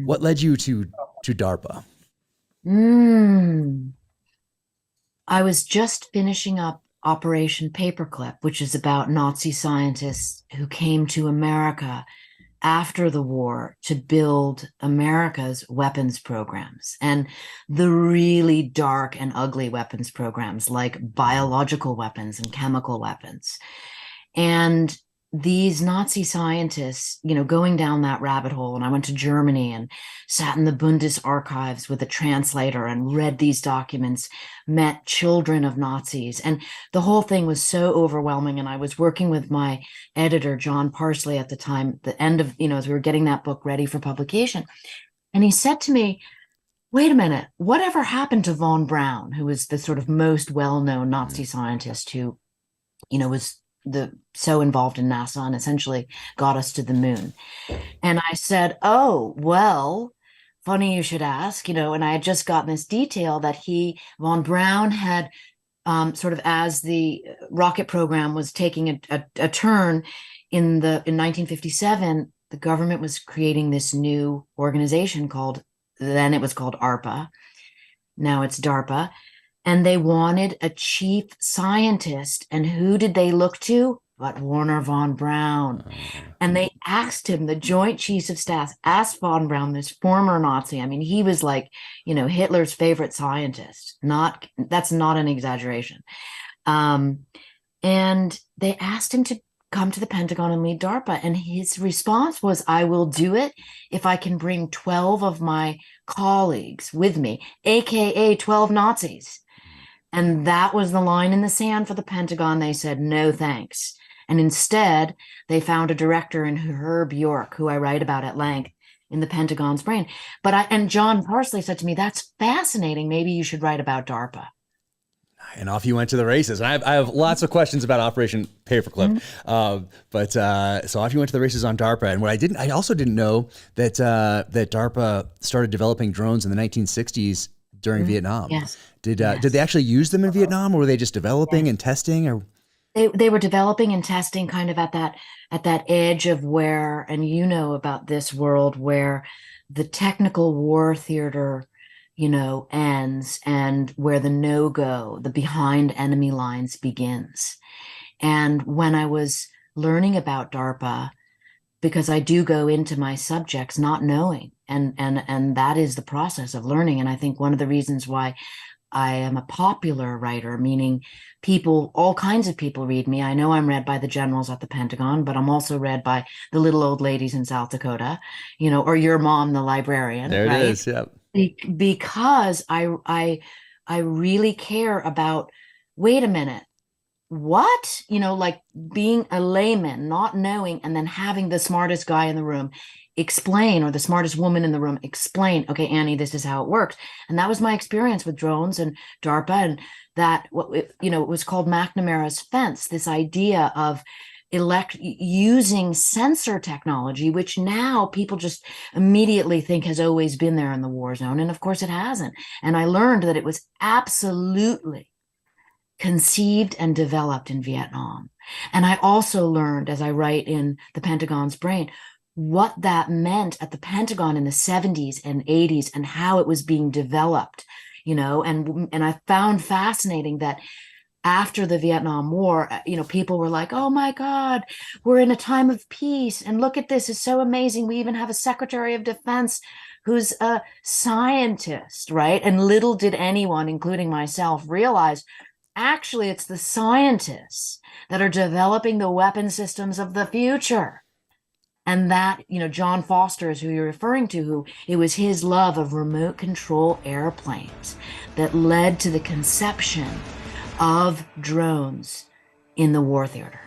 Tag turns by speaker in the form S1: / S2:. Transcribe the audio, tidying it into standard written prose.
S1: What led you to DARPA?
S2: Mm. I was just finishing up Operation Paperclip, which is about Nazi scientists who came to America after the war to build America's weapons programs and the really dark and ugly weapons programs like biological weapons and chemical weapons. And these Nazi scientists, going down that rabbit hole, and I went to Germany and sat in the Bundesarchives with a translator and read these documents, met children of Nazis. And the whole thing was so overwhelming. And I was working with my editor, John Parsley, at the time, the end of, as we were getting that book ready for publication. And he said to me, wait a minute, whatever happened to von Braun, who was the sort of most well-known Nazi scientist who, was so involved in NASA and essentially got us to the moon. And I said, oh, well, funny you should ask, and I had just gotten this detail that von Braun had sort of as the rocket program was taking a turn in 1957, the government was creating this new organization then it was called ARPA. Now it's DARPA. And they wanted a chief scientist. And who did they look to? But Wernher von Braun. And they asked him, the Joint Chiefs of Staff asked von Braun, this former Nazi. I mean, he was like, Hitler's favorite scientist. That's not an exaggeration. And they asked him to come to the Pentagon and lead DARPA. And his response was, I will do it if I can bring 12 of my colleagues with me, AKA 12 Nazis. And that was the line in the sand for the Pentagon. They said, no, thanks. And instead, they found a director in Herb York, who I write about at length in the Pentagon's brain. And John Parsley said to me, that's fascinating. Maybe you should write about DARPA.
S1: And off you went to the races. And I have lots of questions about Operation Paperclip. So off you went to the races on DARPA. And I also didn't know that DARPA started developing drones in the 1960s during Vietnam.
S2: Yes.
S1: Did they actually use them in Vietnam, or were they just developing and testing? Or
S2: they were developing and testing kind of at that edge of where, and about this world where the technical war theater, ends and where the no-go, the behind enemy lines begins. And when I was learning about DARPA, because I do go into my subjects not knowing, and that is the process of learning. And I think one of the reasons why I am a popular writer, meaning all kinds of people read me. I know I'm read by the generals at the Pentagon, but I'm also read by the little old ladies in South Dakota, or your mom, the librarian.
S1: There
S2: right?
S1: It is, yep.
S2: Because I really care about, wait a minute, what? Like being a layman, not knowing, and then having the smartest guy in the room explain, or the smartest woman in the room explain, okay, Annie, this is how it works. And that was my experience with drones and DARPA, and that, it was called McNamara's fence, this idea of using sensor technology, which now people just immediately think has always been there in the war zone. And of course it hasn't. And I learned that it was absolutely conceived and developed in Vietnam. And I also learned, as I write in the Pentagon's brain, what that meant at the Pentagon in the 70s and 80s and how it was being developed, and I found fascinating that after the Vietnam War, people were like, oh my God, we're in a time of peace. And look at this, it's so amazing. We even have a Secretary of Defense who's a scientist, right? And little did anyone, including myself, realize actually it's the scientists that are developing the weapon systems of the future. And that, John Foster is who you're referring to, who it was his love of remote control airplanes that led to the conception of drones in the war theater.